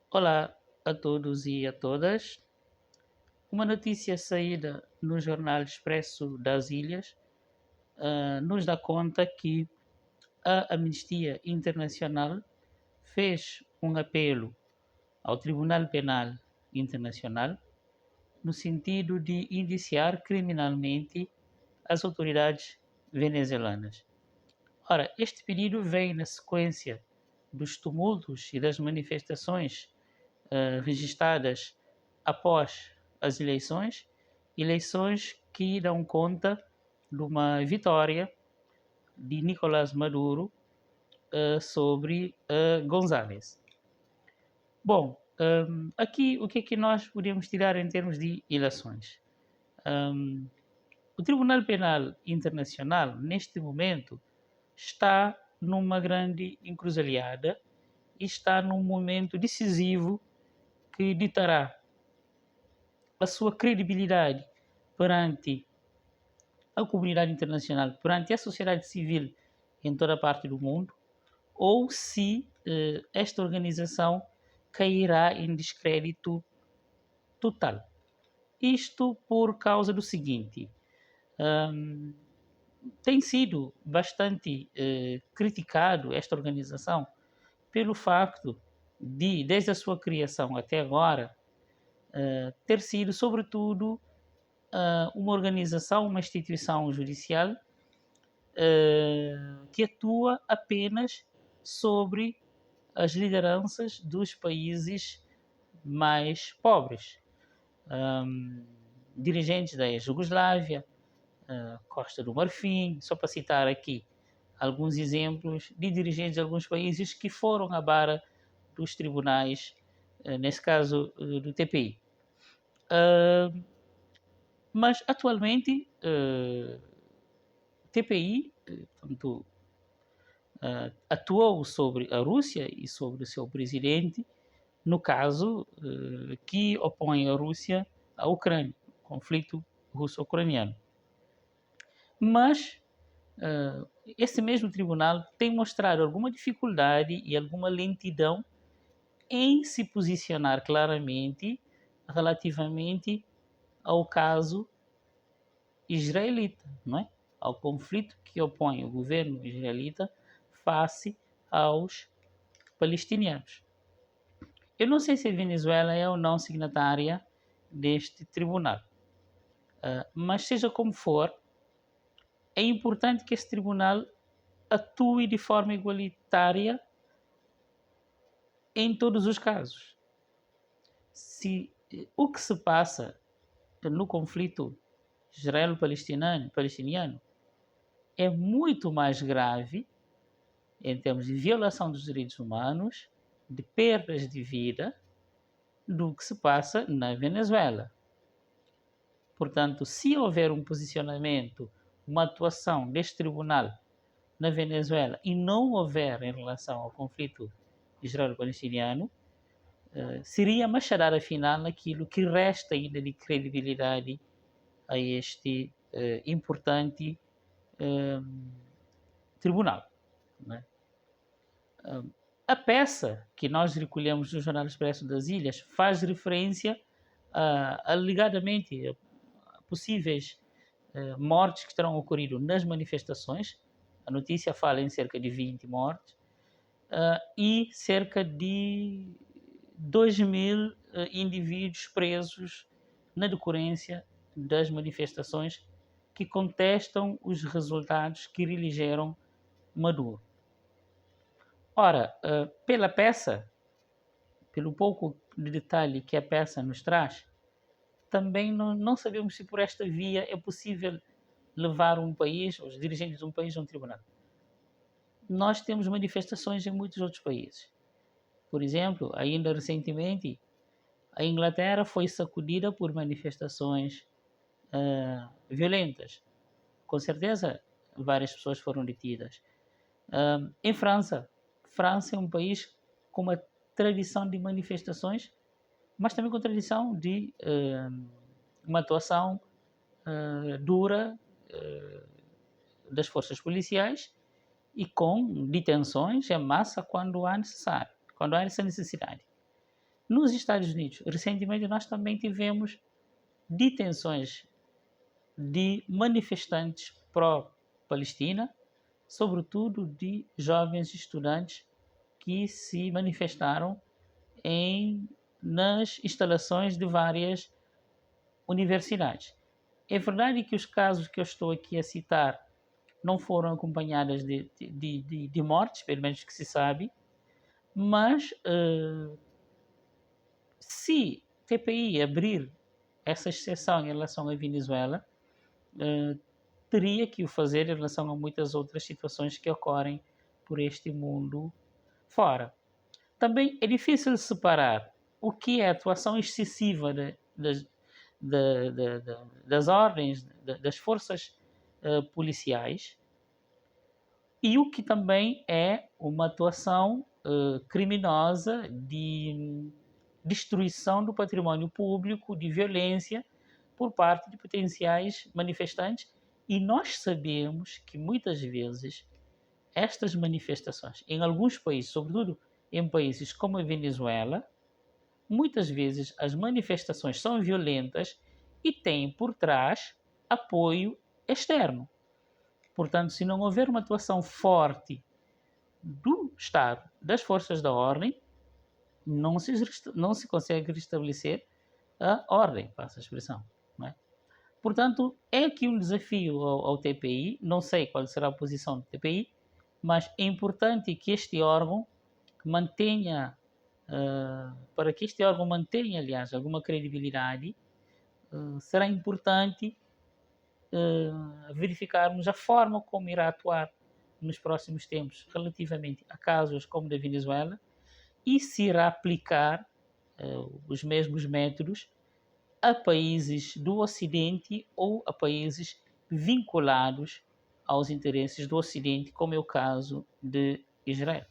Olá a todos e a todas. Uma notícia saída no jornal Expresso das Ilhas nos dá conta que a Amnistia Internacional fez um apelo ao Tribunal Penal Internacional no sentido de indiciar criminalmente as autoridades venezuelanas. Ora, este pedido vem na sequência dos tumultos e das manifestações registadas após as eleições que dão conta de uma vitória de Nicolás Maduro sobre González. Bom, aqui o que é que nós podemos tirar em termos de eleições? Um, o Tribunal Penal Internacional, neste momento, está numa grande encruzilhada e está num momento decisivo que ditará a sua credibilidade perante a comunidade internacional, perante a sociedade civil em toda a parte do mundo, ou se esta organização cairá em descrédito total. Isto por causa do seguinte: um, tem sido bastante criticado esta organização pelo facto de, desde a sua criação até agora, ter sido, sobretudo, uma organização, uma instituição judicial que atua apenas sobre as lideranças dos países mais pobres. Um, Dirigentes da Jugoslávia, Costa do Marfim, só para citar aqui alguns exemplos de dirigentes de alguns países que foram à bara dos tribunais, nesse caso do TPI. Mas atualmente TPI portanto, atuou sobre a Rússia e sobre o seu presidente, no caso que opõe a Rússia à Ucrânia, o conflito russo-ucraniano. Mas esse mesmo tribunal tem mostrado alguma dificuldade e alguma lentidão em se posicionar claramente relativamente ao caso israelita, não é? Ao conflito que opõe o governo israelita face aos palestinianos. Eu não sei se a Venezuela é ou não signatária deste tribunal, mas seja como for, é importante que esse tribunal atue de forma igualitária em todos os casos. Se o que se passa no conflito israelo-palestiniano é muito mais grave em termos de violação dos direitos humanos, de perdas de vida, do que se passa na Venezuela. Portanto, se houver um posicionamento, uma atuação deste tribunal na Venezuela e não houver em relação ao conflito israelo-palestiniano, seria machadada final naquilo que resta ainda de credibilidade a este importante tribunal. Né? A peça que nós recolhemos do Jornal Expresso das Ilhas faz referência alegadamente a possíveis mortes que terão ocorrido nas manifestações. A notícia fala em cerca de 20 mortes e cerca de 2.000 indivíduos presos na decorrência das manifestações que contestam os resultados que reelegeram Maduro. Ora, pela peça, pelo pouco de detalhe que a peça nos traz, também não sabemos se por esta via é possível levar um país, os dirigentes de um país, a um tribunal. Nós temos manifestações em muitos outros países. Por exemplo, ainda recentemente, a Inglaterra foi sacudida por manifestações violentas. Com certeza, várias pessoas foram detidas. Em França é um país com uma tradição de manifestações, mas também com tradição de uma atuação dura das forças policiais e com detenções em massa quando há necessidade. Nos Estados Unidos, recentemente nós também tivemos detenções de manifestantes pró-Palestina, sobretudo de jovens estudantes que se manifestaram nas instalações de várias universidades. É verdade que os casos que eu estou aqui a citar não foram acompanhados de mortes, pelo menos que se sabe, mas se TPI abrir essa exceção em relação à Venezuela, teria que o fazer em relação a muitas outras situações que ocorrem por este mundo fora. Também é difícil separar o que é a atuação excessiva das ordens, das forças policiais, e o que também é uma atuação criminosa de destruição do património público, de violência por parte de potenciais manifestantes. E nós sabemos que muitas vezes estas manifestações, em alguns países, sobretudo em países como a Venezuela, muitas vezes as manifestações são violentas e têm por trás apoio externo. Portanto, se não houver uma atuação forte do Estado, das forças da ordem, não se consegue restabelecer a ordem, passa a expressão. Não é? Portanto, é aqui um desafio ao TPI, não sei qual será a posição do TPI, mas é importante que este órgão mantenha, para que este órgão mantenha, aliás, alguma credibilidade, será importante verificarmos a forma como irá atuar nos próximos tempos relativamente a casos como o da Venezuela e se irá aplicar os mesmos métodos a países do Ocidente ou a países vinculados aos interesses do Ocidente, como é o caso de Israel.